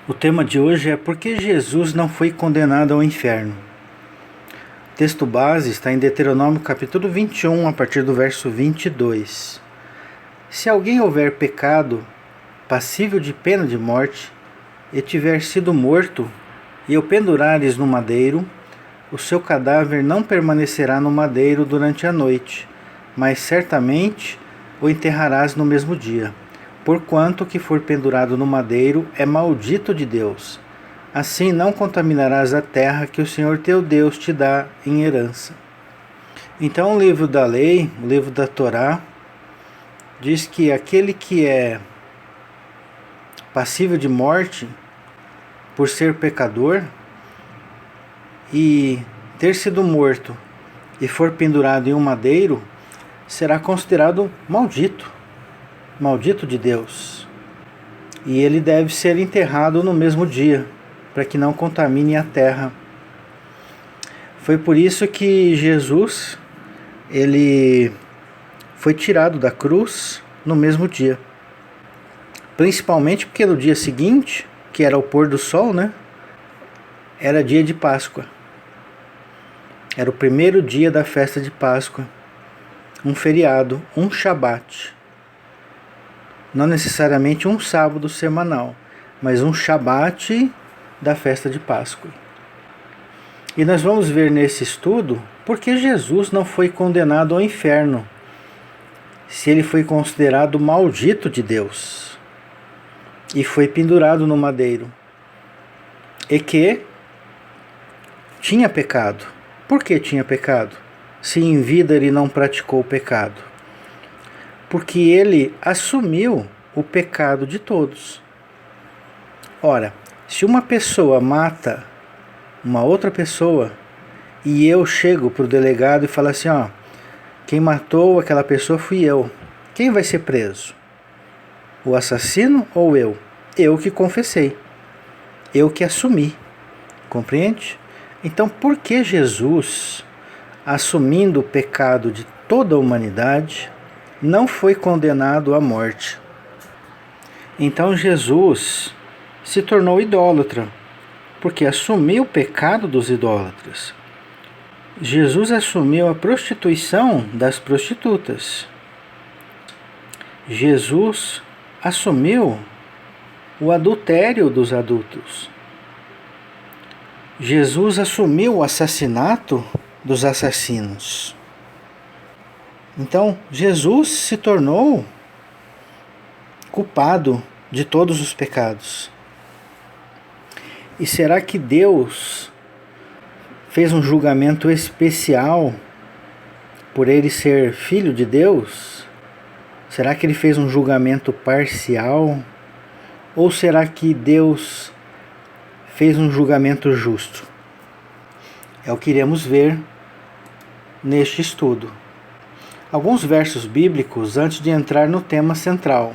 O tema de hoje é por que Jesus não foi condenado ao inferno. O texto base está em Deuteronômio capítulo 21, a partir do verso 22. Se alguém houver pecado passível de pena de morte e tiver sido morto e o pendurares no madeiro, o seu cadáver não permanecerá no madeiro durante a noite, mas certamente o enterrarás no mesmo dia. Porquanto que for pendurado no madeiro é maldito de Deus. Assim não contaminarás a terra que o Senhor teu Deus te dá em herança. Então o livro da lei, o livro da Torá, diz que aquele que é passível de morte por ser pecador e ter sido morto e for pendurado em um madeiro, será considerado maldito de Deus. E ele deve ser enterrado no mesmo dia, para que não contamine a terra. Foi por isso que Jesus, ele foi tirado da cruz no mesmo dia. Principalmente porque no dia seguinte, que era o pôr do sol, era dia de Páscoa. Era o primeiro dia da festa de Páscoa. Um feriado, um Shabat. Não necessariamente um sábado semanal, mas um Shabat da festa de Páscoa. E nós vamos ver nesse estudo por que Jesus não foi condenado ao inferno, se ele foi considerado maldito de Deus e foi pendurado no madeiro, e que tinha pecado. Por que tinha pecado? Se em vida ele não praticou o pecado. Porque ele assumiu o pecado de todos. Ora, se uma pessoa mata uma outra pessoa e eu chego para o delegado e falo assim, quem matou aquela pessoa fui eu. Quem vai ser preso? O assassino ou eu? Eu que confessei. Eu que assumi. Compreende? Então, por que Jesus, assumindo o pecado de toda a humanidade, não foi condenado à morte? Então Jesus se tornou idólatra, porque assumiu o pecado dos idólatras. Jesus assumiu a prostituição das prostitutas. Jesus assumiu o adultério dos adultos. Jesus assumiu o assassinato dos assassinos. Então, Jesus se tornou culpado de todos os pecados. E será que Deus fez um julgamento especial por ele ser filho de Deus? Será que ele fez um julgamento parcial? Ou será que Deus fez um julgamento justo? É o que iremos ver neste estudo. Alguns versos bíblicos antes de entrar no tema central.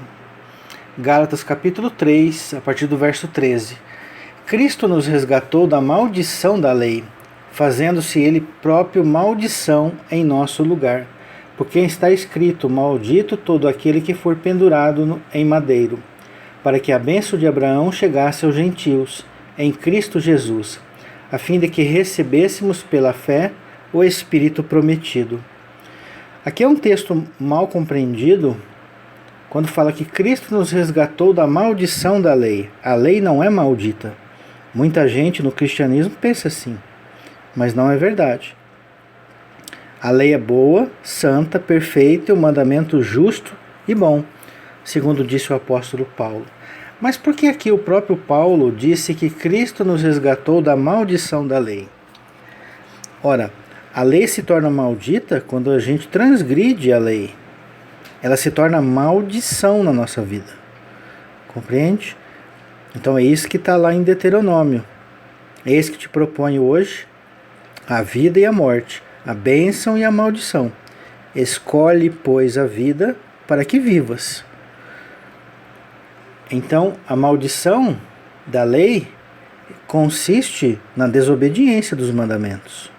Gálatas capítulo 3, a partir do verso 13. Cristo nos resgatou da maldição da lei, fazendo-se ele próprio maldição em nosso lugar. Porque está escrito, maldito todo aquele que for pendurado em madeiro, para que a bênção de Abraão chegasse aos gentios, em Cristo Jesus, a fim de que recebêssemos pela fé o Espírito prometido. Aqui é um texto mal compreendido quando fala que Cristo nos resgatou da maldição da lei. A lei não é maldita. Muita gente no cristianismo pensa assim, mas não é verdade. A lei é boa, santa, perfeita, o mandamento justo e bom, segundo disse o apóstolo Paulo. Mas por que aqui o próprio Paulo disse que Cristo nos resgatou da maldição da lei? Ora, a lei se torna maldita quando a gente transgride a lei. Ela se torna maldição na nossa vida. Compreende? Então é isso que está lá em Deuteronômio. É isso que te proponho hoje: a vida e a morte, a bênção e a maldição. Escolhe, pois, a vida para que vivas. Então, a maldição da lei consiste na desobediência dos mandamentos.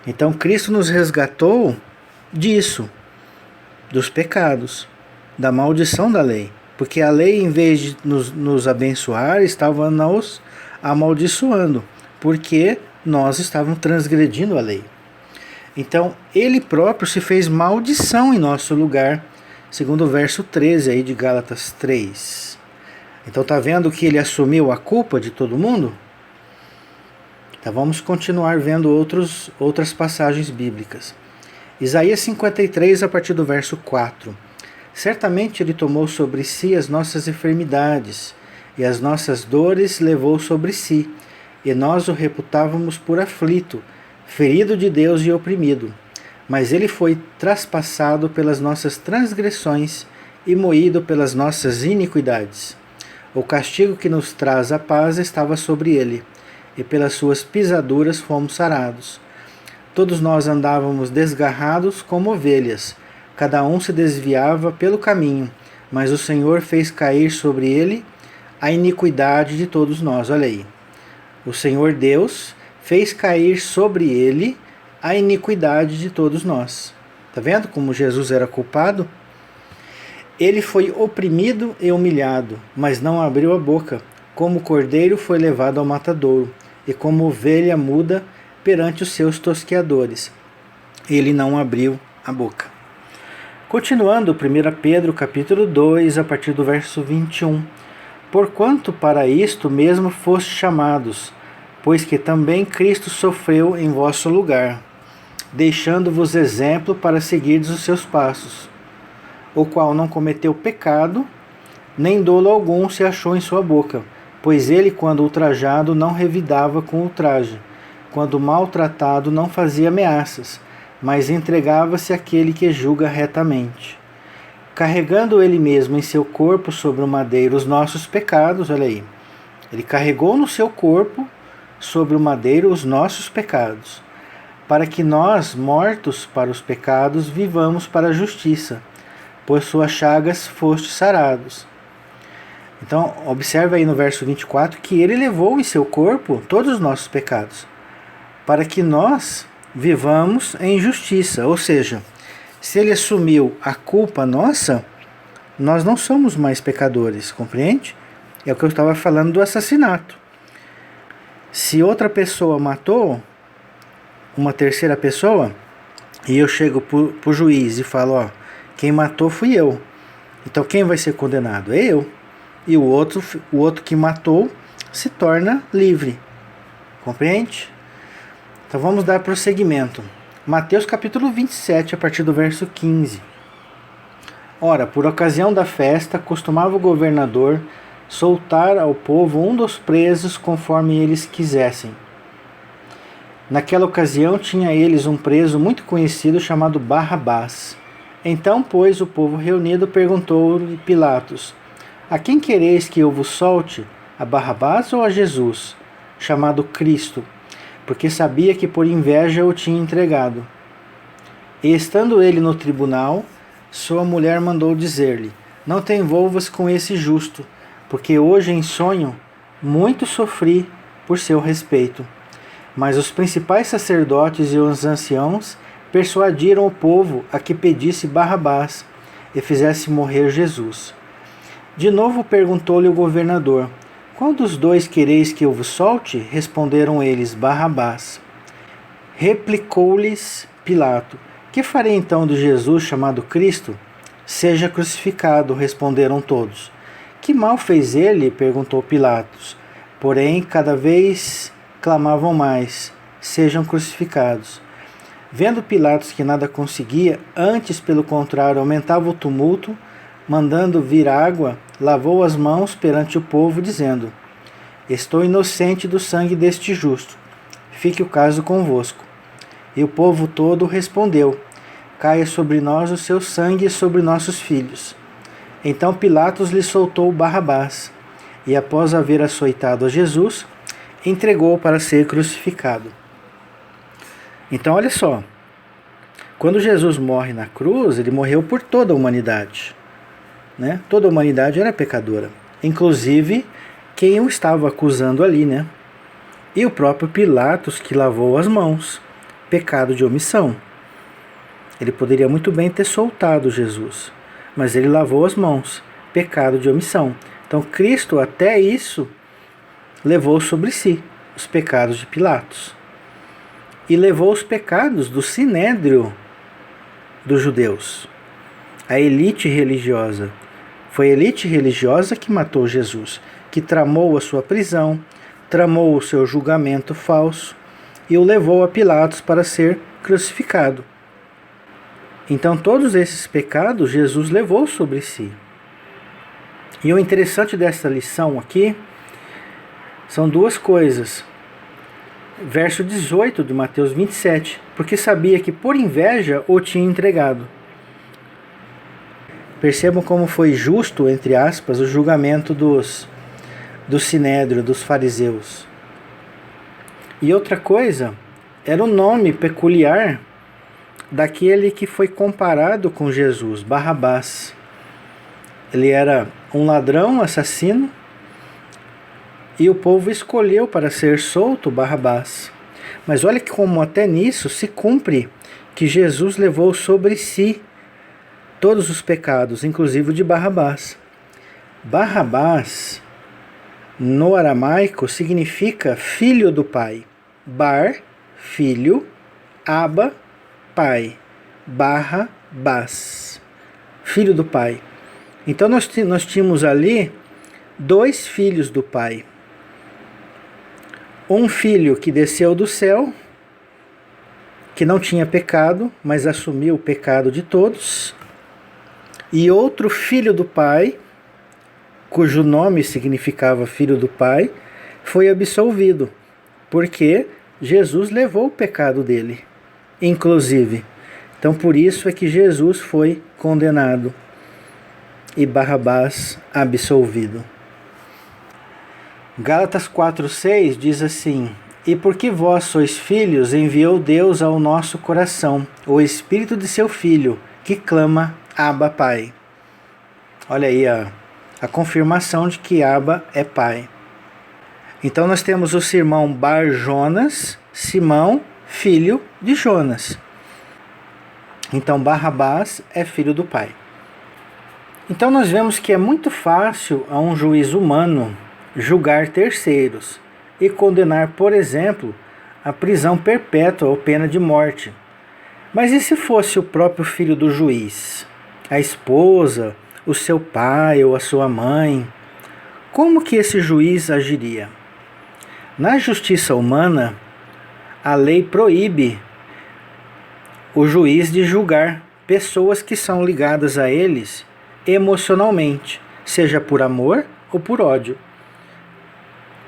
Então, Cristo nos resgatou disso, dos pecados, da maldição da lei. Porque a lei, em vez de nos abençoar, estava nos amaldiçoando, porque nós estávamos transgredindo a lei. Então, ele próprio se fez maldição em nosso lugar, segundo o verso 13 aí de Gálatas 3. Então, tá vendo que ele assumiu a culpa de todo mundo? Então, vamos continuar vendo outras passagens bíblicas. Isaías 53, a partir do verso 4. Certamente ele tomou sobre si as nossas enfermidades, e as nossas dores levou sobre si, e nós o reputávamos por aflito, ferido de Deus e oprimido. Mas ele foi traspassado pelas nossas transgressões e moído pelas nossas iniquidades. O castigo que nos traz a paz estava sobre ele, e pelas suas pisaduras fomos sarados. Todos nós andávamos desgarrados como ovelhas, cada um se desviava pelo caminho, mas o Senhor fez cair sobre ele a iniquidade de todos nós. Olha aí. O Senhor Deus fez cair sobre ele a iniquidade de todos nós. Está vendo como Jesus era culpado? Ele foi oprimido e humilhado, mas não abriu a boca. Como cordeiro foi levado ao matadouro, e como ovelha muda perante os seus tosqueadores. Ele não abriu a boca. Continuando, 1 Pedro capítulo 2, a partir do verso 21. Porquanto para isto mesmo foste chamados, pois que também Cristo sofreu em vosso lugar, deixando-vos exemplo para seguirdes os seus passos, o qual não cometeu pecado, nem dolo algum se achou em sua boca, pois ele, quando ultrajado, não revidava com ultraje, quando maltratado, não fazia ameaças, mas entregava-se àquele que julga retamente. Carregando ele mesmo em seu corpo sobre o madeiro os nossos pecados, olha aí, ele carregou no seu corpo sobre o madeiro os nossos pecados, para que nós, mortos para os pecados, vivamos para a justiça, pois suas chagas fostes sarados. Então, observa aí no verso 24 que ele levou em seu corpo todos os nossos pecados, para que nós vivamos em justiça. Ou seja, se ele assumiu a culpa nossa, nós não somos mais pecadores, compreende? É o que eu estava falando do assassinato. Se outra pessoa matou uma terceira pessoa, e eu chego para o juiz e falo, ó, quem matou fui eu. Então quem vai ser condenado? É eu. E o outro que matou se torna livre. Compreende? Então vamos dar prosseguimento. Mateus capítulo 27, a partir do verso 15. Ora, por ocasião da festa, costumava o governador soltar ao povo um dos presos conforme eles quisessem. Naquela ocasião tinha eles um preso muito conhecido chamado Barrabás. Então, pois, o povo reunido perguntou-lhe Pilatos: a quem quereis que eu vos solte? A Barrabás ou a Jesus, chamado Cristo? Porque sabia que por inveja o tinha entregado. E estando ele no tribunal, sua mulher mandou dizer-lhe: não te envolvas com esse justo, porque hoje em sonho muito sofri por seu respeito. Mas os principais sacerdotes e os anciãos persuadiram o povo a que pedisse Barrabás e fizesse morrer Jesus. De novo perguntou-lhe o governador: qual dos dois quereis que eu vos solte? Responderam eles: Barrabás. Replicou-lhes Pilato: que farei então de Jesus chamado Cristo? Seja crucificado, responderam todos. Que mal fez ele? Perguntou Pilatos. Porém, cada vez clamavam mais: sejam crucificados. Vendo Pilatos que nada conseguia, antes, pelo contrário, aumentava o tumulto, mandando vir água, lavou as mãos perante o povo, dizendo: estou inocente do sangue deste justo, fique o caso convosco. E o povo todo respondeu: caia sobre nós o seu sangue e sobre nossos filhos. Então Pilatos lhe soltou Barrabás, e após haver açoitado a Jesus, entregou-o para ser crucificado. Então olha só, quando Jesus morre na cruz, ele morreu por toda a humanidade. Né? Toda a humanidade era pecadora, inclusive quem o estava acusando ali, né? E o próprio Pilatos, que lavou as mãos, pecado de omissão. Ele poderia muito bem ter soltado Jesus, mas ele lavou as mãos, pecado de omissão. Então Cristo até isso levou sobre si os pecados de Pilatos. E levou os pecados do sinédrio dos judeus. A elite religiosa. Foi a elite religiosa que matou Jesus, que tramou a sua prisão, tramou o seu julgamento falso e o levou a Pilatos para ser crucificado. Então todos esses pecados Jesus levou sobre si. E o interessante dessa lição aqui são duas coisas. Verso 18 de Mateus 27, porque sabia que por inveja o tinha entregado. Percebam como foi justo, entre aspas, o julgamento do sinédrio, dos fariseus. E outra coisa, era o nome peculiar daquele que foi comparado com Jesus, Barrabás. Ele era um ladrão, assassino, e o povo escolheu para ser solto Barrabás. Mas olha como até nisso se cumpre que Jesus levou sobre si todos os pecados, inclusive o de Barrabás. Barrabás, no aramaico, significa filho do pai. Bar, filho, Aba, pai. Barrabás, filho do pai. Então nós tínhamos ali dois filhos do pai. Um filho que desceu do céu, que não tinha pecado, mas assumiu o pecado de todos. E outro filho do pai, cujo nome significava filho do pai, foi absolvido, porque Jesus levou o pecado dele, inclusive. Então por isso é que Jesus foi condenado e Barrabás absolvido. Gálatas 4,6 diz assim: E porque vós sois filhos, enviou Deus ao nosso coração o Espírito de seu Filho, que clama, Abba, Pai. Olha aí a confirmação de que Abba é Pai. Então nós temos o irmão Bar Jonas, Simão, filho de Jonas. Então Barrabás é filho do Pai. Então nós vemos que é muito fácil a um juiz humano julgar terceiros e condenar, por exemplo, a prisão perpétua ou pena de morte. Mas e se fosse o próprio filho do juiz, a esposa, o seu pai ou a sua mãe? Como que esse juiz agiria? Na justiça humana, a lei proíbe o juiz de julgar pessoas que são ligadas a eles emocionalmente, seja por amor ou por ódio,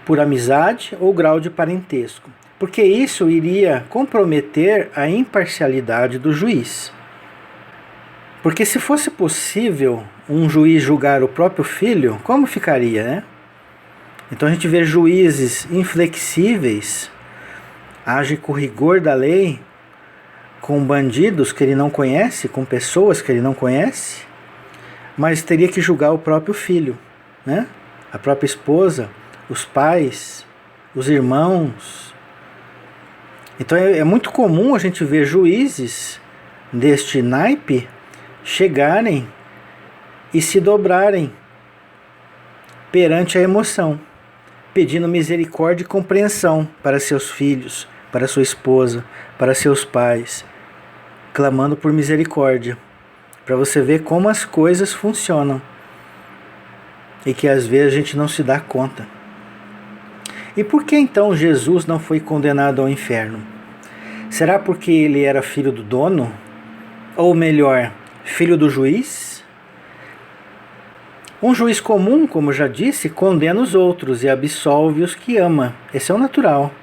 por amizade ou grau de parentesco, porque isso iria comprometer a imparcialidade do juiz. Porque se fosse possível um juiz julgar o próprio filho, como ficaria, né? Então a gente vê juízes inflexíveis, agem com rigor da lei, com bandidos que ele não conhece, com pessoas que ele não conhece, mas teria que julgar o próprio filho, né? A própria esposa, os pais, os irmãos. Então é muito comum a gente ver juízes deste naipe chegarem e se dobrarem perante a emoção, pedindo misericórdia e compreensão para seus filhos, para sua esposa, para seus pais, clamando por misericórdia, para você ver como as coisas funcionam e que às vezes a gente não se dá conta. E por que então Jesus não foi condenado ao inferno? Será porque ele era filho do dono? Ou melhor, filho do juiz? Um juiz comum, como já disse, condena os outros e absolve os que ama. Esse é o natural.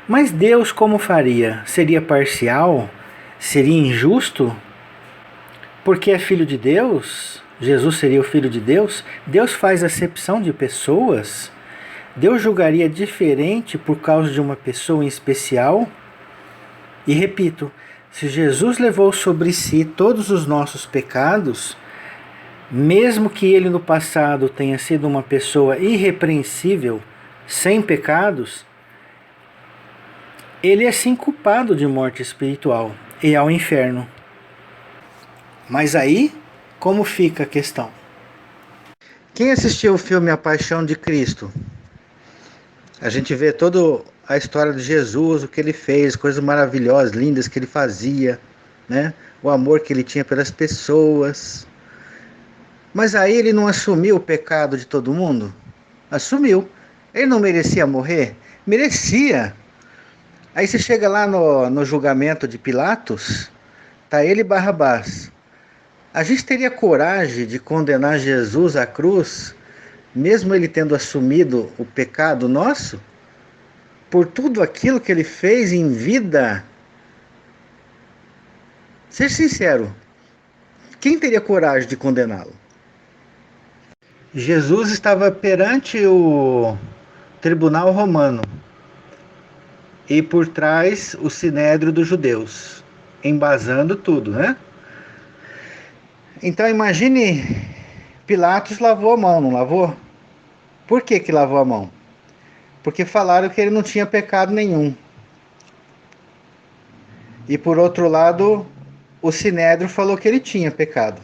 Mas Deus como faria? Seria parcial? Seria injusto? Porque é filho de Deus? Jesus seria o filho de Deus? Deus faz acepção de pessoas? Deus julgaria diferente por causa de uma pessoa em especial? E repito, se Jesus levou sobre si todos os nossos pecados, mesmo que ele no passado tenha sido uma pessoa irrepreensível, sem pecados, ele é sim culpado de morte espiritual e ao inferno. Mas aí, como fica a questão? Quem assistiu o filme A Paixão de Cristo? A gente vê toda a história de Jesus, o que ele fez, coisas maravilhosas, lindas que ele fazia, né? O amor que ele tinha pelas pessoas. Mas aí ele não assumiu o pecado de todo mundo? Assumiu. Ele não merecia morrer? Merecia. Aí você chega lá no julgamento de Pilatos, tá ele e Barrabás. A gente teria coragem de condenar Jesus à cruz, mesmo ele tendo assumido o pecado nosso? Por tudo aquilo que ele fez em vida? Ser sincero, quem teria coragem de condená-lo? Jesus estava perante o tribunal romano e por trás o sinédrio dos judeus, embasando tudo, né? Então imagine, Pilatos lavou a mão, não lavou? Por que que lavou a mão? Porque falaram que ele não tinha pecado nenhum. E por outro lado, o sinédrio falou que ele tinha pecado,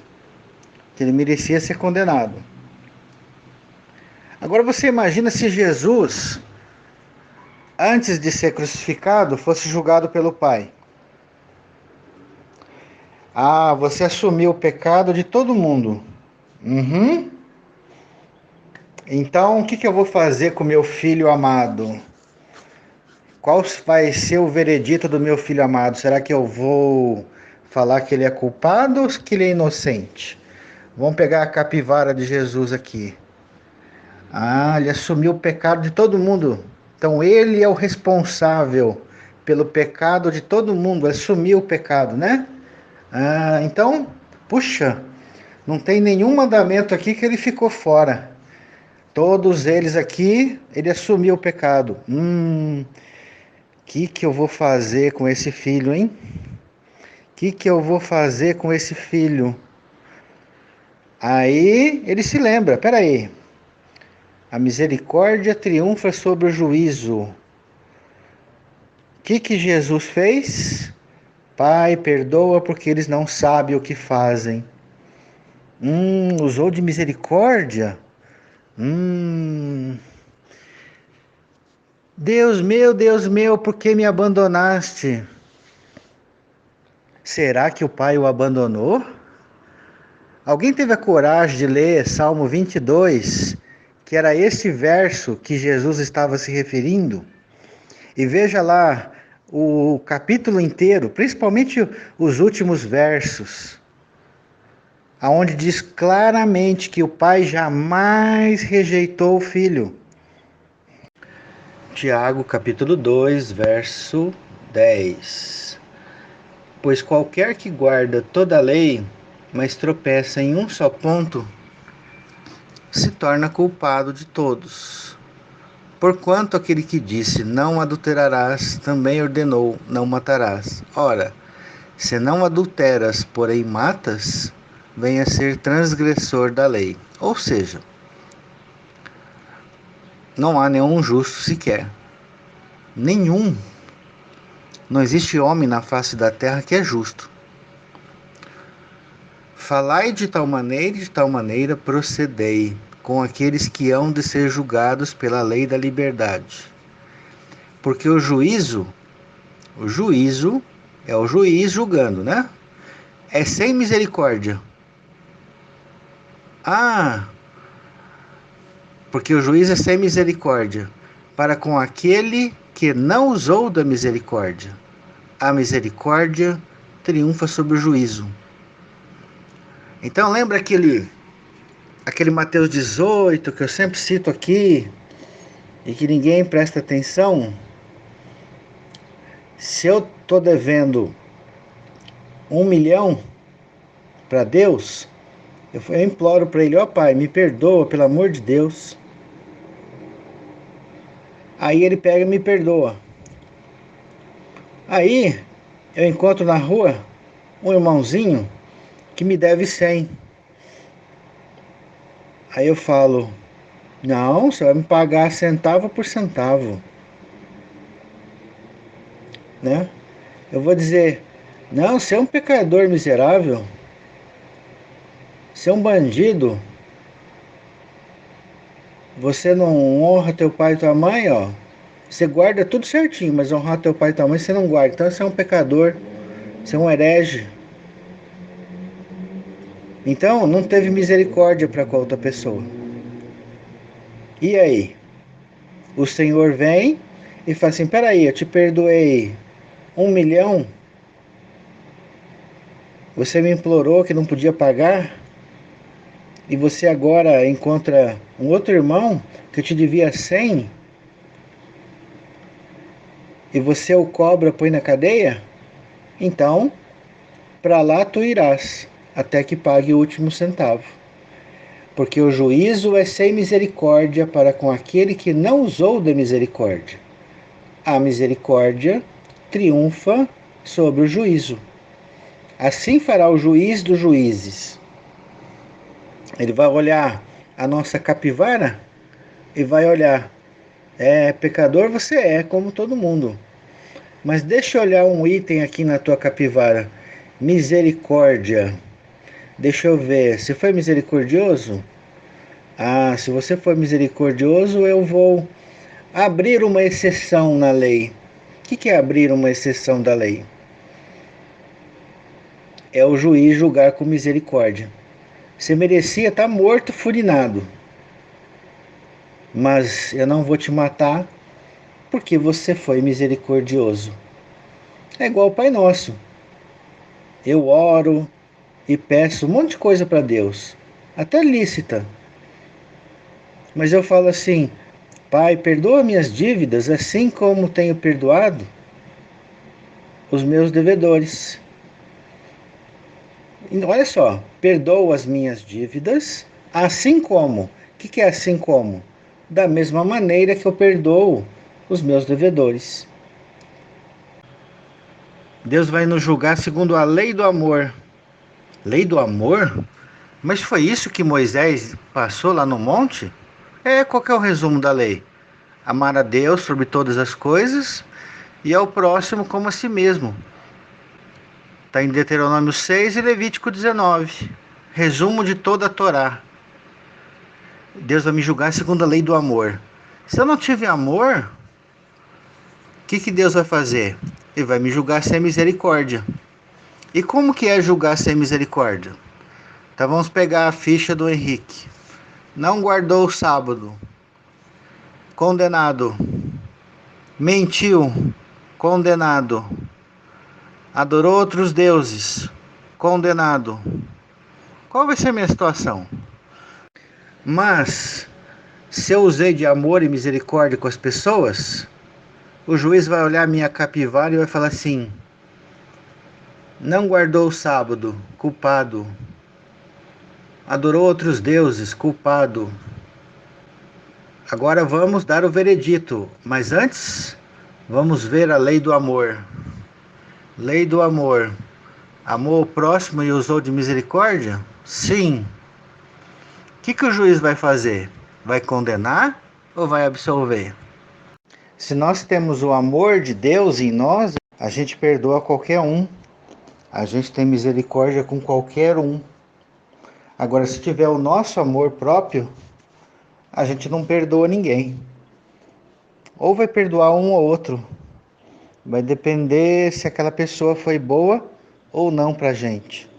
que ele merecia ser condenado. Agora você imagina se Jesus, antes de ser crucificado, fosse julgado pelo Pai. Ah, você assumiu o pecado de todo mundo. Uhum. Então, o que eu vou fazer com meu filho amado? Qual vai ser o veredito do meu filho amado? Será que eu vou falar que ele é culpado ou que ele é inocente? Vamos pegar a capivara de Jesus aqui. Ah, ele assumiu o pecado de todo mundo. Então ele é o responsável pelo pecado de todo mundo. Assumiu o pecado, né? Ah, então, puxa, não tem nenhum mandamento aqui que ele ficou fora. Todos eles aqui, ele assumiu o pecado. Que eu vou fazer com esse filho, hein? Que eu vou fazer com esse filho? Aí ele se lembra, peraí. A misericórdia triunfa sobre o juízo. O que Jesus fez? Pai, perdoa porque eles não sabem o que fazem. Usou de misericórdia? Deus meu, por que me abandonaste? Será que o pai o abandonou? Alguém teve a coragem de ler Salmo 22, que era esse verso que Jesus estava se referindo? E veja lá o capítulo inteiro, principalmente os últimos versos, aonde diz claramente que o pai jamais rejeitou o filho. Tiago capítulo 2, verso 10. Pois qualquer que guarda toda a lei, mas tropeça em um só ponto, se torna culpado de todos. Porquanto aquele que disse, não adulterarás, também ordenou, não matarás. Ora, se não adulteras, porém matas, venha a ser transgressor da lei. Ou seja, não há nenhum justo sequer. Nenhum. Não existe homem na face da terra que é justo. Falai de tal maneira e de tal maneira procedei com aqueles que hão de ser julgados pela lei da liberdade. Porque o juízo é o juiz julgando, né? É sem misericórdia. Porque o juiz é sem misericórdia, para com aquele que não usou da misericórdia. A misericórdia triunfa sobre o juízo. Então lembra aquele Mateus 18 que eu sempre cito aqui e que ninguém presta atenção? Se eu estou devendo 1 milhão para Deus, eu imploro para ele, ó Pai, me perdoa, pelo amor de Deus. Aí ele pega e me perdoa. Aí eu encontro na rua um irmãozinho que me deve 100. Aí eu falo, não, você vai me pagar centavo por centavo. Né? Eu vou dizer, não, você é um pecador miserável. Você é um bandido. Você não honra teu pai e tua mãe, ó. Você guarda tudo certinho, mas honrar teu pai e tua mãe você não guarda. Então você é um pecador, você é um herege. Então não teve misericórdia para com a outra pessoa. E aí? O Senhor vem e fala assim: peraí, eu te perdoei 1 milhão, você me implorou que não podia pagar, e você agora encontra um outro irmão que eu te devia 100 e você o cobra, põe na cadeia? Então, para lá tu irás, até que pague o último centavo. Porque o juízo é sem misericórdia para com aquele que não usou da misericórdia. A misericórdia triunfa sobre o juízo. Assim fará o juiz dos juízes. Ele vai olhar a nossa capivara e vai olhar: pecador você é, como todo mundo. Mas deixa eu olhar um item aqui na tua capivara: misericórdia. Deixa eu ver, você foi misericordioso? Ah, se você for misericordioso, eu vou abrir uma exceção na lei. O que é abrir uma exceção da lei? É o juiz julgar com misericórdia. Você merecia estar morto, furinado, mas eu não vou te matar porque você foi misericordioso. É igual o Pai Nosso. Eu oro e peço um monte de coisa para Deus, até lícita. Mas eu falo assim: Pai, perdoa minhas dívidas, assim como tenho perdoado os meus devedores. Olha só, perdoa as minhas dívidas, assim como. O que é assim como? Da mesma maneira que eu perdoo os meus devedores. Deus vai nos julgar segundo a lei do amor. Lei do amor? Mas foi isso que Moisés passou lá no monte? Qual que é o resumo da lei? Amar a Deus sobre todas as coisas e ao próximo como a si mesmo. Está em Deuteronômio 6 e Levítico 19. Resumo de toda a Torá. Deus vai me julgar segundo a lei do amor. Se eu não tive amor, o que Deus vai fazer? Ele vai me julgar sem misericórdia. E como que é julgar sem misericórdia? Então vamos pegar a ficha do Henrique. Não guardou o sábado. Condenado. Mentiu. Condenado. Adorou outros deuses. Condenado. Qual vai ser a minha situação? Mas, se eu usei de amor e misericórdia com as pessoas, o juiz vai olhar minha capivara e vai falar assim: não guardou o sábado, culpado. Adorou outros deuses, culpado. Agora vamos dar o veredito, mas antes vamos ver a lei do amor. Lei do amor. Amou o próximo e usou de misericórdia? Sim. O que o juiz vai fazer? Vai condenar ou vai absolver? Se nós temos o amor de Deus em nós, a gente perdoa qualquer um. A gente tem misericórdia com qualquer um. Agora, se tiver o nosso amor próprio, a gente não perdoa ninguém. Ou vai perdoar um ou outro. Vai depender se aquela pessoa foi boa ou não pra gente.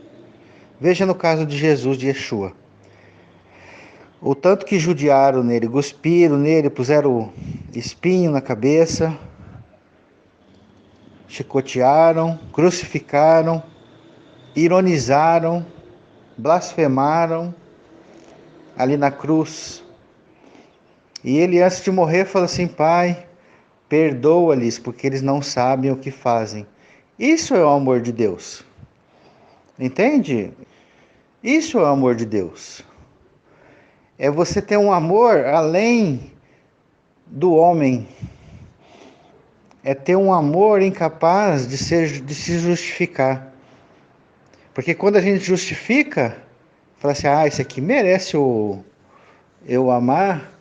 Veja no caso de Jesus, de Yeshua. O tanto que judiaram nele, cuspiram nele, puseram espinho na cabeça, chicotearam, crucificaram, ironizaram, blasfemaram ali na cruz. E ele, antes de morrer, falou assim: Pai, perdoa-lhes, porque eles não sabem o que fazem. Isso é o amor de Deus. Entende? Isso é o amor de Deus. É você ter um amor além do homem. É ter um amor incapaz de se justificar. Porque quando a gente justifica, fala assim: esse aqui merece eu amar,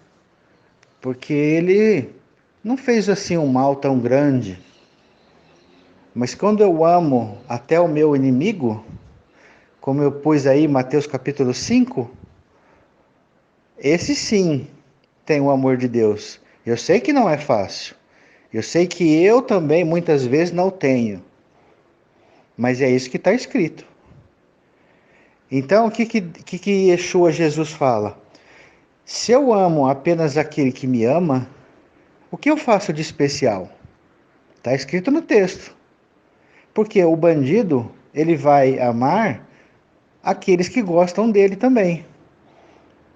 porque ele não fez assim um mal tão grande. Mas quando eu amo até o meu inimigo, como eu pus aí em Mateus capítulo 5, esse sim tem o amor de Deus. Eu sei que não é fácil. Eu sei que eu também muitas vezes não tenho. Mas é isso que está escrito. Então, o que Yeshua Jesus fala? Se eu amo apenas aquele que me ama, o que eu faço de especial? Está escrito no texto. Porque o bandido, ele vai amar aqueles que gostam dele também.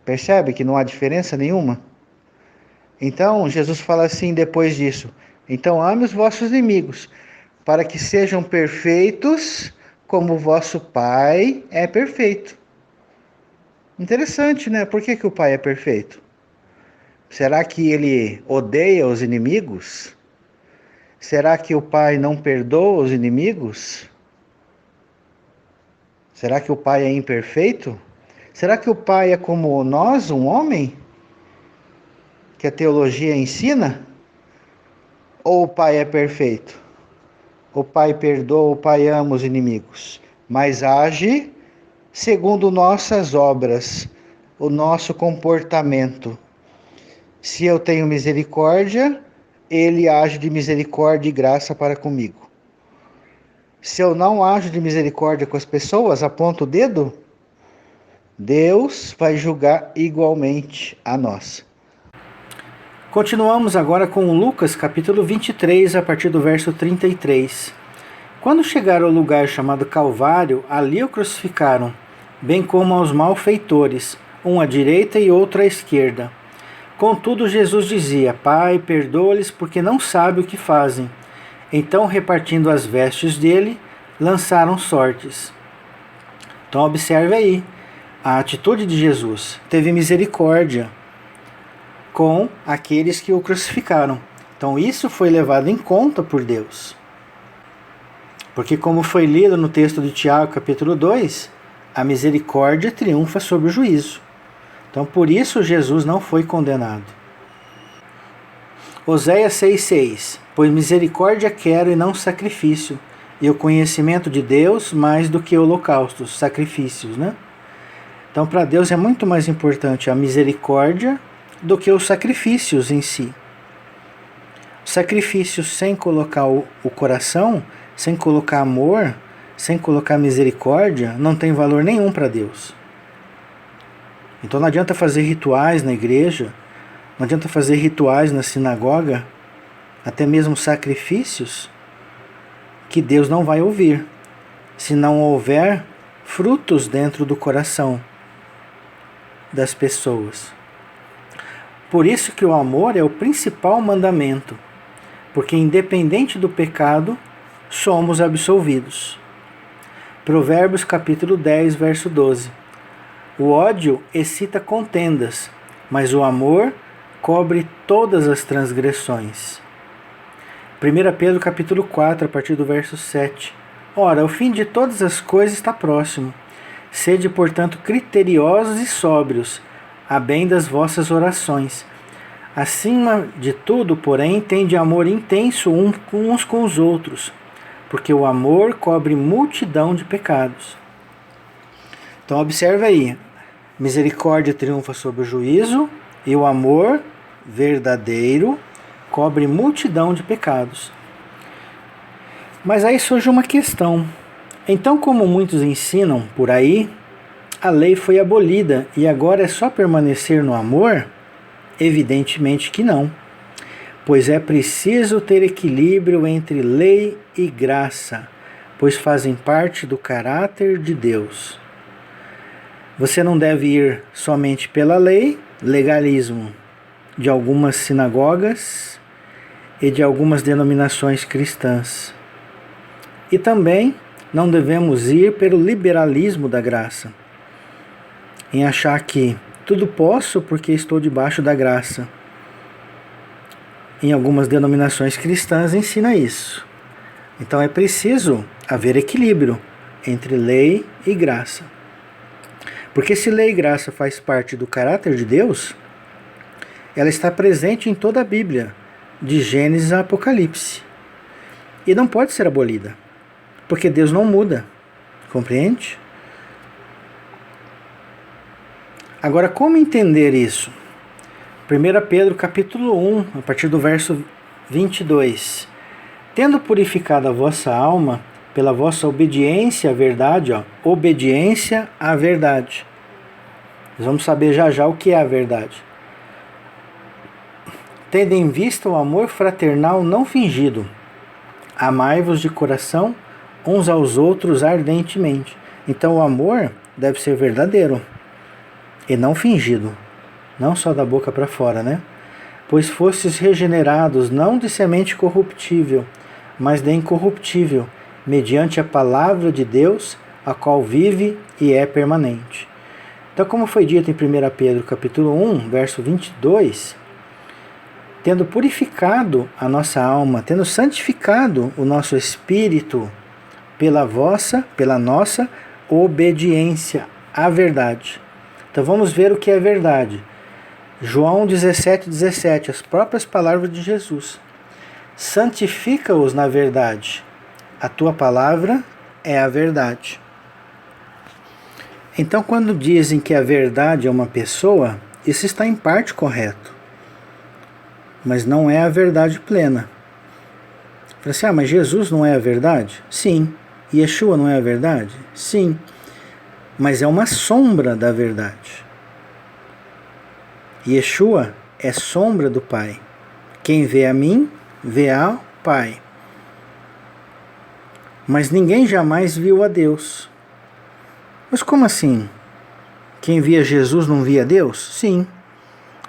Percebe que não há diferença nenhuma? Então, Jesus fala assim depois disso: então ame os vossos inimigos, para que sejam perfeitos, como o vosso Pai é perfeito. Interessante, né? Por que o Pai é perfeito? Será que ele odeia os inimigos? Será que o Pai não perdoa os inimigos? Será que o Pai é imperfeito? Será que o Pai é como nós, um homem? Que a teologia ensina? Ou o Pai é perfeito? O Pai perdoa, o Pai ama os inimigos, mas age segundo nossas obras, o nosso comportamento. Se eu tenho misericórdia, Ele age de misericórdia e graça para comigo. Se eu não ajo de misericórdia com as pessoas, aponto o dedo, Deus vai julgar igualmente a nós. Continuamos agora com Lucas capítulo 23, a partir do verso 33. Quando chegaram ao lugar chamado Calvário, ali o crucificaram, bem como aos malfeitores, um à direita e outro à esquerda. Contudo, Jesus dizia: Pai, perdoa-lhes, porque não sabem o que fazem. Então, repartindo as vestes dele, lançaram sortes. Então, observe aí a atitude de Jesus. Teve misericórdia com aqueles que o crucificaram. Então, isso foi levado em conta por Deus. Porque, como foi lido no texto de Tiago, capítulo 2, a misericórdia triunfa sobre o juízo. Então, por isso, Jesus não foi condenado. Oséias 6,6: Pois misericórdia quero e não sacrifício, e o conhecimento de Deus mais do que holocaustos, sacrifícios, né? Então, para Deus é muito mais importante a misericórdia do que os sacrifícios em si. Sacrifício sem colocar o coração, sem colocar amor, sem colocar misericórdia, não tem valor nenhum para Deus. Então não adianta fazer rituais na igreja, não adianta fazer rituais na sinagoga, até mesmo sacrifícios, que Deus não vai ouvir, se não houver frutos dentro do coração das pessoas. Por isso que o amor é o principal mandamento, porque independente do pecado, somos absolvidos. Provérbios capítulo 10, verso 12. O ódio excita contendas, mas o amor cobre todas as transgressões. 1 Pedro capítulo 4, a partir do verso 7. Ora, o fim de todas as coisas está próximo. Sede, portanto, criteriosos e sóbrios, a bem das vossas orações. Acima de tudo, porém, tende amor intenso uns com os outros, porque o amor cobre multidão de pecados. Então observe aí, misericórdia triunfa sobre o juízo e o amor verdadeiro cobre multidão de pecados. Mas aí surge uma questão. Então, como muitos ensinam por aí, a lei foi abolida e agora é só permanecer no amor? Evidentemente que não, pois é preciso ter equilíbrio entre lei e graça, pois fazem parte do caráter de Deus. Você não deve ir somente pela lei, legalismo de algumas sinagogas e de algumas denominações cristãs. E também não devemos ir pelo liberalismo da graça, em achar que tudo posso porque estou debaixo da graça. Em algumas denominações cristãs ensina isso. Então é preciso haver equilíbrio entre lei e graça. Porque se lei e graça faz parte do caráter de Deus, ela está presente em toda a Bíblia, de Gênesis a Apocalipse. E não pode ser abolida, porque Deus não muda, compreende? Agora, como entender isso? 1 Pedro capítulo 1, a partir do verso 22. Tendo purificado a vossa alma pela vossa obediência à verdade, obediência à verdade. Nós vamos saber já já o que é a verdade. Tendo em vista o amor fraternal não fingido, amai-vos de coração uns aos outros ardentemente. Então o amor deve ser verdadeiro e não fingido, não só da boca para fora, né? Pois fostes regenerados não de semente corruptível, mas de incorruptível, mediante a palavra de Deus, a qual vive e é permanente. Então, como foi dito em 1 Pedro capítulo 1, verso 22, tendo purificado a nossa alma, tendo santificado o nosso espírito pela nossa obediência à verdade. Então vamos ver o que é verdade. João 17:17, as próprias palavras de Jesus. Santifica-os na verdade. A tua palavra é a verdade. Então, quando dizem que a verdade é uma pessoa, isso está em parte correto. Mas não é a verdade plena. Fala assim, mas Jesus não é a verdade? Sim. Yeshua não é a verdade? Sim. Mas é uma sombra da verdade. Yeshua é sombra do Pai. Quem vê a mim, vê ao Pai. Mas ninguém jamais viu a Deus. Mas como assim? Quem via Jesus não via Deus? Sim.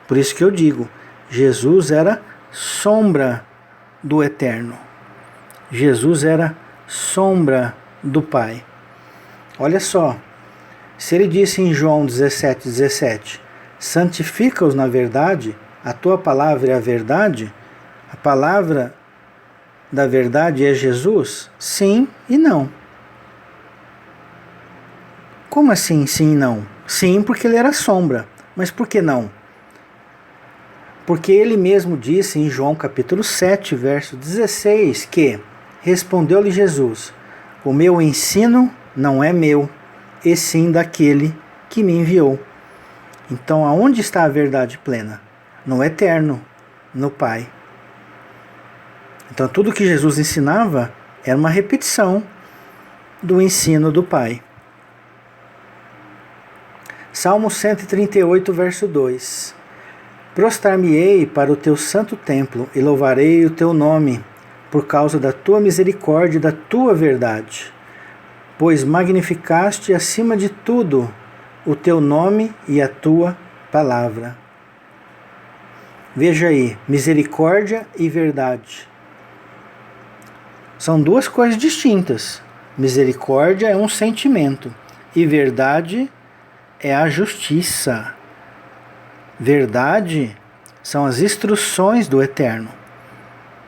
Por isso que eu digo, Jesus era sombra do Eterno. Jesus era sombra do Pai. Olha só, se ele disse em João 17:17, santifica-os na verdade, a tua palavra é a verdade, a palavra da verdade é Jesus? Sim e não. Como assim sim e não? Sim, porque ele era sombra. Mas por que não? Porque ele mesmo disse em João capítulo 7, verso 16, que respondeu-lhe Jesus, o meu ensino não é meu, e sim daquele que me enviou. Então, aonde está a verdade plena? No Eterno, no Pai. Então, tudo que Jesus ensinava era uma repetição do ensino do Pai. Salmo 138, verso 2. Prostrar-me-ei para o teu santo templo e louvarei o teu nome, por causa da tua misericórdia e da tua verdade. Pois magnificaste acima de tudo o teu nome e a tua palavra. Veja aí, misericórdia e verdade. São duas coisas distintas. Misericórdia é um sentimento e verdade é a justiça. Verdade são as instruções do Eterno,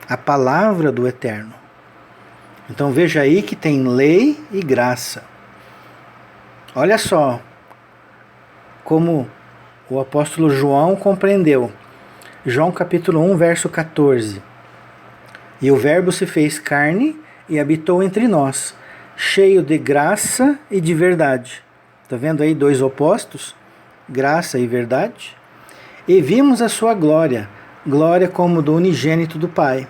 a palavra do Eterno. Então veja aí que tem lei e graça. Olha só como o apóstolo João compreendeu. João capítulo 1, verso 14. E o Verbo se fez carne e habitou entre nós, cheio de graça e de verdade. Está vendo aí dois opostos? Graça e verdade. E vimos a sua glória, glória como do unigênito do Pai.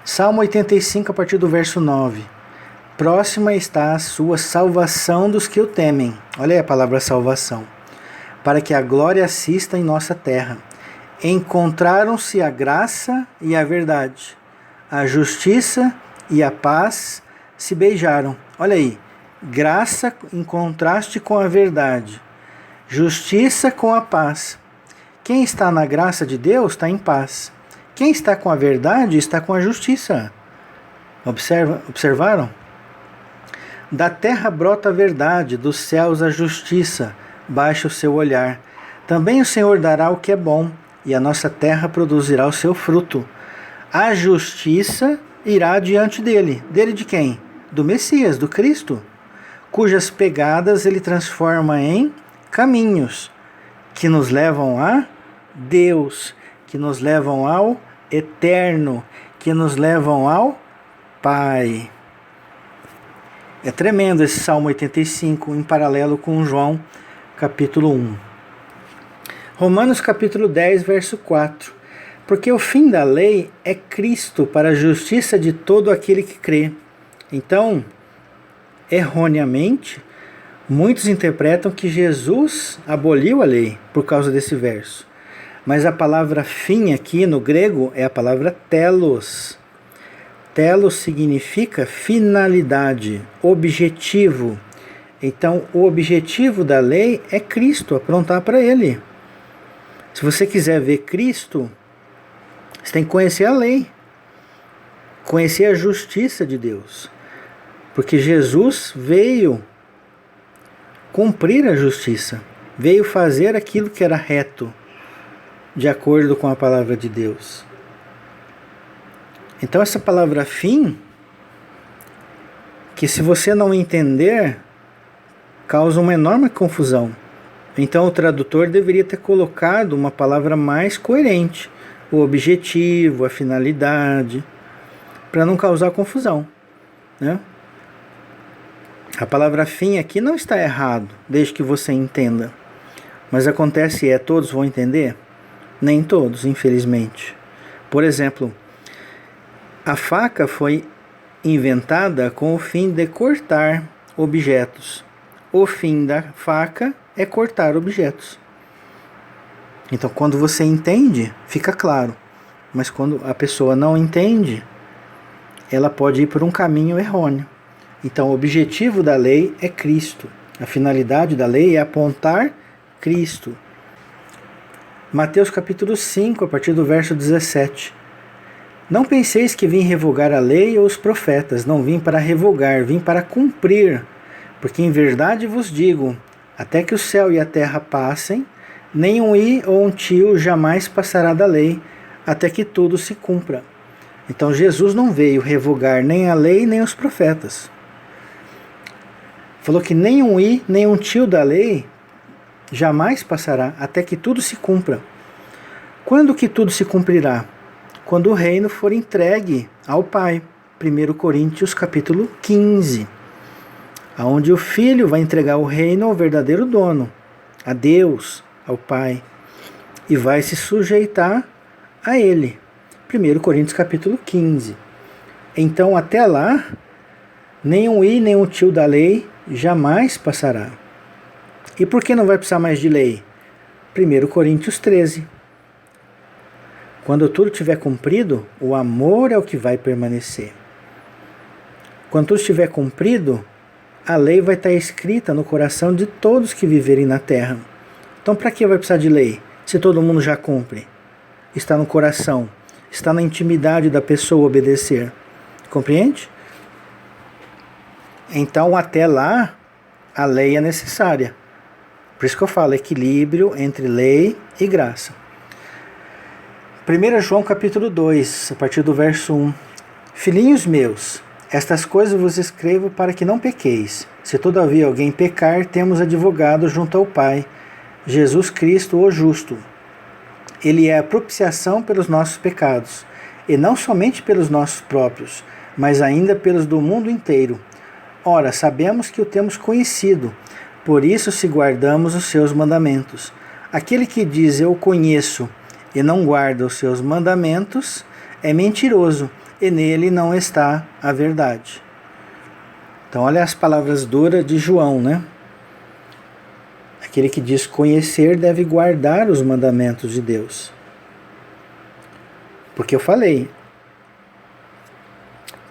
Salmo 85, a partir do verso 9. Próxima está a sua salvação dos que o temem. Olha aí a palavra salvação. Para que a glória assista em nossa terra. Encontraram-se a graça e a verdade. A justiça e a paz se beijaram. Olha aí. Graça em contraste com a verdade. Justiça com a paz. Quem está na graça de Deus está em paz. Quem está com a verdade está com a justiça. Observaram? Da terra brota a verdade, dos céus a justiça, baixa o seu olhar. Também o Senhor dará o que é bom, e a nossa terra produzirá o seu fruto. A justiça irá diante dele. Dele de quem? Do Messias, do Cristo, cujas pegadas ele transforma em caminhos que nos levam a Deus, que nos levam ao Eterno, que nos levam ao Pai. É tremendo esse Salmo 85, em paralelo com João capítulo 1. Romanos capítulo 10, verso 4. Porque o fim da lei é Cristo para a justiça de todo aquele que crê. Então, erroneamente, muitos interpretam que Jesus aboliu a lei por causa desse verso. Mas a palavra fim aqui no grego é a palavra telos. Telos significa finalidade, objetivo. Então, o objetivo da lei é Cristo, aprontar para Ele. Se você quiser ver Cristo, você tem que conhecer a lei, conhecer a justiça de Deus. Porque Jesus veio cumprir a justiça, veio fazer aquilo que era reto, de acordo com a palavra de Deus. Então essa palavra fim, que se você não entender, causa uma enorme confusão. Então o tradutor deveria ter colocado uma palavra mais coerente, o objetivo, a finalidade, para não causar confusão, né? A palavra fim aqui não está errado, desde que você entenda. Mas acontece todos vão entender? Nem todos, infelizmente. Por exemplo, a faca foi inventada com o fim de cortar objetos. O fim da faca é cortar objetos. Então, quando você entende, fica claro. Mas quando a pessoa não entende, ela pode ir por um caminho errôneo. Então, o objetivo da lei é Cristo. A finalidade da lei é apontar Cristo. Mateus capítulo 5, a partir do verso 17. Não penseis que vim revogar a lei ou os profetas. Não vim para revogar, vim para cumprir. Porque em verdade vos digo, até que o céu e a terra passem, nem um i ou um tio jamais passará da lei, até que tudo se cumpra. Então Jesus não veio revogar nem a lei nem os profetas. Falou que nem um i, nem um tio da lei jamais passará, até que tudo se cumpra. Quando que tudo se cumprirá? Quando o reino for entregue ao Pai. 1 Coríntios capítulo 15. Onde o Filho vai entregar o reino ao verdadeiro dono, a Deus, ao Pai, e vai se sujeitar a Ele. 1 Coríntios capítulo 15. Então, até lá, nem um i, nem um tio da lei jamais passará. E por que não vai precisar mais de lei? 1 Coríntios 13. Quando tudo estiver cumprido, o amor é o que vai permanecer. Quando tudo estiver cumprido, a lei vai estar escrita no coração de todos que viverem na terra. Então, para que vai precisar de lei? Se todo mundo já cumpre. Está no coração. Está na intimidade da pessoa obedecer. Compreende? Então, até lá, a lei é necessária. Por isso que eu falo, equilíbrio entre lei e graça. 1 João capítulo 2, a partir do verso 1. Filhinhos meus, estas coisas vos escrevo para que não pequeis. Se todavia alguém pecar, temos advogado junto ao Pai, Jesus Cristo o justo. Ele é a propiciação pelos nossos pecados, e não somente pelos nossos próprios, mas ainda pelos do mundo inteiro. Ora, sabemos que o temos conhecido, por isso se guardamos os seus mandamentos. Aquele que diz eu conheço e não guarda os seus mandamentos é mentiroso, e nele não está a verdade. Então olha as palavras duras de João, né? Aquele que diz conhecer deve guardar os mandamentos de Deus. Porque eu falei,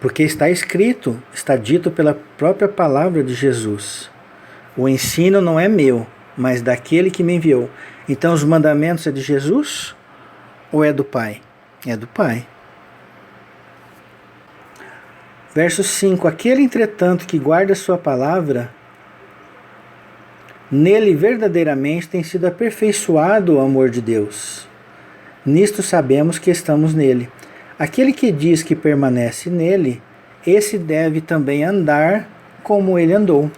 porque está escrito, está dito pela própria palavra de Jesus. O ensino não é meu, mas daquele que me enviou. Então os mandamentos é de Jesus ou é do Pai? É do Pai. Verso 5. Aquele, entretanto, que guarda sua palavra, nele verdadeiramente tem sido aperfeiçoado o amor de Deus. Nisto sabemos que estamos nele. Aquele que diz que permanece nele, esse deve também andar como ele andou.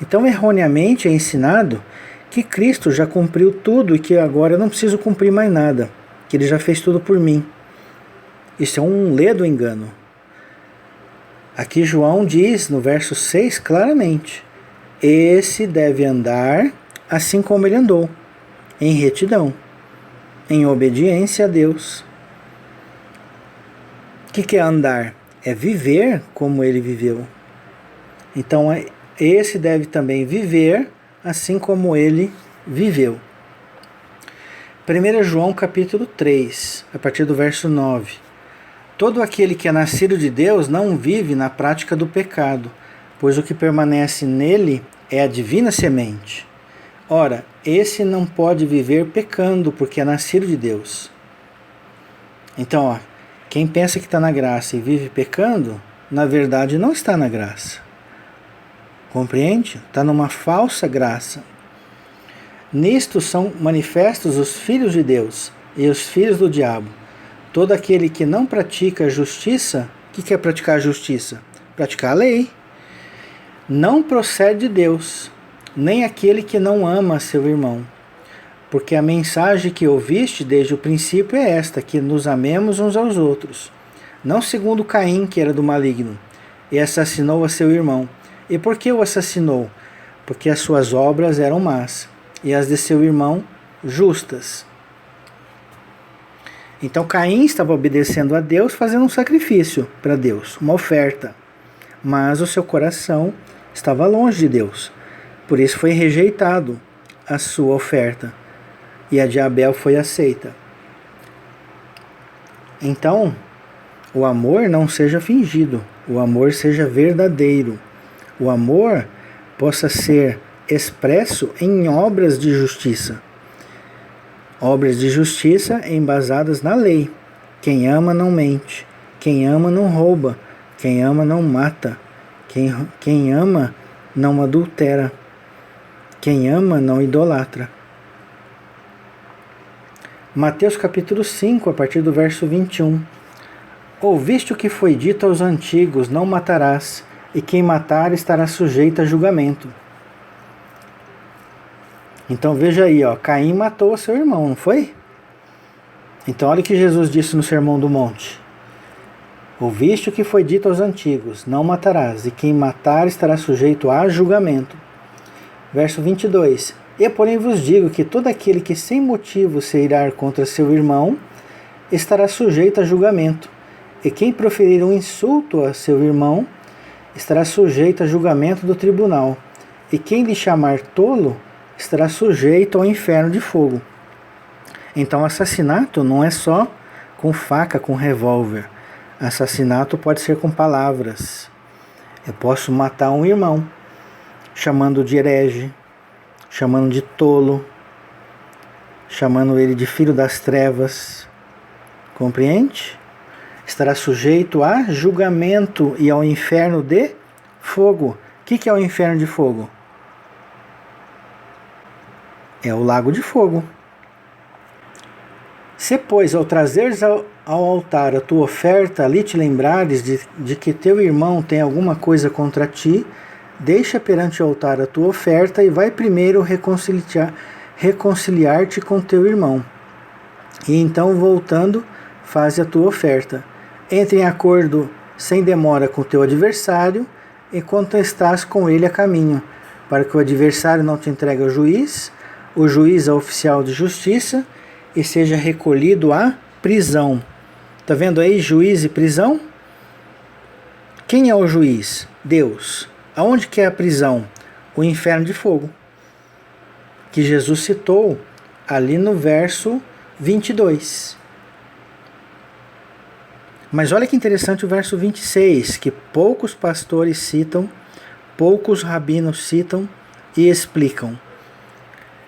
Então, erroneamente é ensinado que Cristo já cumpriu tudo e que agora eu não preciso cumprir mais nada, que ele já fez tudo por mim. Isso é um ledo engano. Aqui João diz no verso 6 claramente: esse deve andar assim como ele andou. em retidão, em obediência a Deus. O que é andar? É viver como ele viveu. Então, esse deve também viver assim como ele viveu. 1 João capítulo 3, a partir do verso 9. Todo aquele que é nascido de Deus não vive na prática do pecado, pois o que permanece nele é a divina semente. Ora, esse não pode viver pecando, porque é nascido de Deus. Então, quem pensa que está na graça e vive pecando, na verdade não está na graça. Compreende? Está numa falsa graça. Nisto são manifestos os filhos de Deus e os filhos do diabo. Todo aquele que não pratica a justiça, o que é praticar a justiça? Praticar a lei. Não procede de Deus, nem aquele que não ama seu irmão. Porque a mensagem que ouviste desde o princípio é esta, que nos amemos uns aos outros. Não segundo Caim, que era do maligno, e assassinou a seu irmão. E por que o assassinou? Porque as suas obras eram más, e as de seu irmão justas. Então Caim estava obedecendo a Deus, fazendo um sacrifício para Deus, uma oferta. Mas o seu coração estava longe de Deus. Por isso foi rejeitado a sua oferta. E a de Abel foi aceita. Então, o amor não seja fingido, o amor seja verdadeiro. O amor possa ser expresso em obras de justiça. Obras de justiça embasadas na lei. Quem ama não mente, quem ama não rouba, quem ama não mata, quem ama não adultera, quem ama não idolatra. Mateus capítulo 5, a partir do verso 21. Ouviste o que foi dito aos antigos, não matarás, e quem matar estará sujeito a julgamento. Então veja aí, Caim matou o seu irmão, não foi? Então olha o que Jesus disse no Sermão do Monte. Ouviste o que foi dito aos antigos, não matarás, e quem matar estará sujeito a julgamento. Verso 22. Eu, porém, vos digo que todo aquele que sem motivo se irar contra seu irmão estará sujeito a julgamento. E quem proferir um insulto a seu irmão estará sujeito a julgamento do tribunal. E quem lhe chamar tolo estará sujeito ao inferno de fogo. Então, assassinato não é só com faca, com revólver. Assassinato pode ser com palavras. Eu posso matar um irmão, chamando de herege, chamando de tolo, chamando ele de filho das trevas. Compreende? Estará sujeito a julgamento e ao inferno de fogo. O que é o inferno de fogo? É o lago de fogo. Se, pois, ao trazeres ao altar a tua oferta, ali te lembrares de que teu irmão tem alguma coisa contra ti, deixa perante o altar a tua oferta e vai primeiro reconciliar-te com teu irmão. E então, voltando, faze a tua oferta. Entre em acordo sem demora com teu adversário, enquanto estás com ele a caminho, para que o adversário não te entregue ao juiz, o juiz ao oficial de justiça, e seja recolhido à prisão. Está vendo aí juiz e prisão? Quem é o juiz? Deus. Aonde que é a prisão? O inferno de fogo, que Jesus citou ali no verso 22. Mas olha que interessante o verso 26, que poucos pastores citam, poucos rabinos citam e explicam.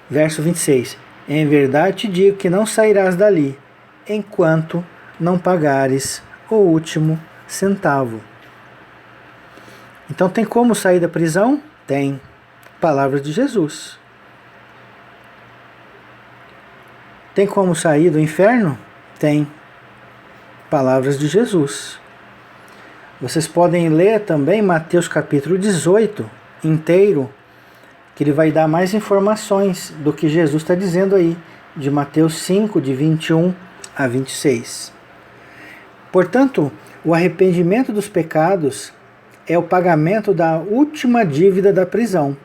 Verso 26. Em verdade te digo que não sairás dali, enquanto não pagares o último centavo. Então tem como sair da prisão? Tem. Palavras de Jesus. Tem como sair do inferno? Tem. Palavras de Jesus. Vocês podem ler também Mateus capítulo 18 inteiro, que ele vai dar mais informações do que Jesus está dizendo aí, de Mateus 5, de 21 a 26. Portanto, o arrependimento dos pecados é o pagamento da última dívida da prisão,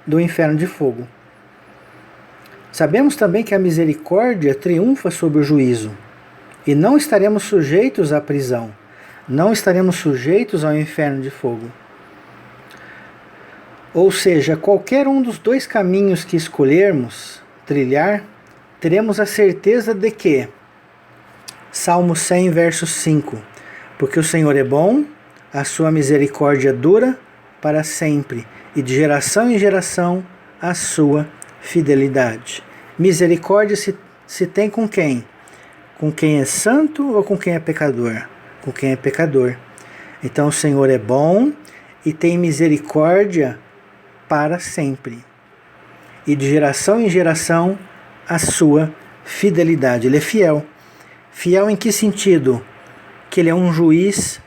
do inferno de fogo. Sabemos também que a misericórdia triunfa sobre o juízo, e não estaremos sujeitos à prisão, não estaremos sujeitos ao inferno de fogo. Ou seja, qualquer um dos dois caminhos que escolhermos trilhar, teremos a certeza de que, Salmo 100, verso 5, porque o Senhor é bom, a sua misericórdia dura para sempre, e de geração em geração a sua fidelidade. Misericórdia se tem com quem? Com quem é santo ou com quem é pecador? Com quem é pecador. Então o Senhor é bom e tem misericórdia para sempre. E de geração em geração a sua fidelidade. Ele é fiel. Fiel em que sentido? Que ele é um juiz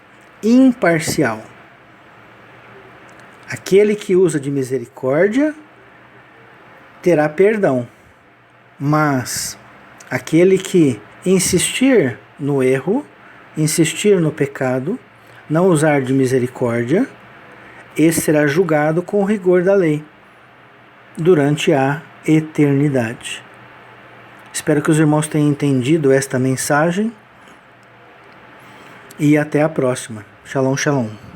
imparcial. Aquele que usa de misericórdia terá perdão. Mas aquele que insistir no erro, insistir no pecado, não usar de misericórdia, esse será julgado com o rigor da lei durante a eternidade. Espero que os irmãos tenham entendido esta mensagem e até a próxima. Shalom, shalom.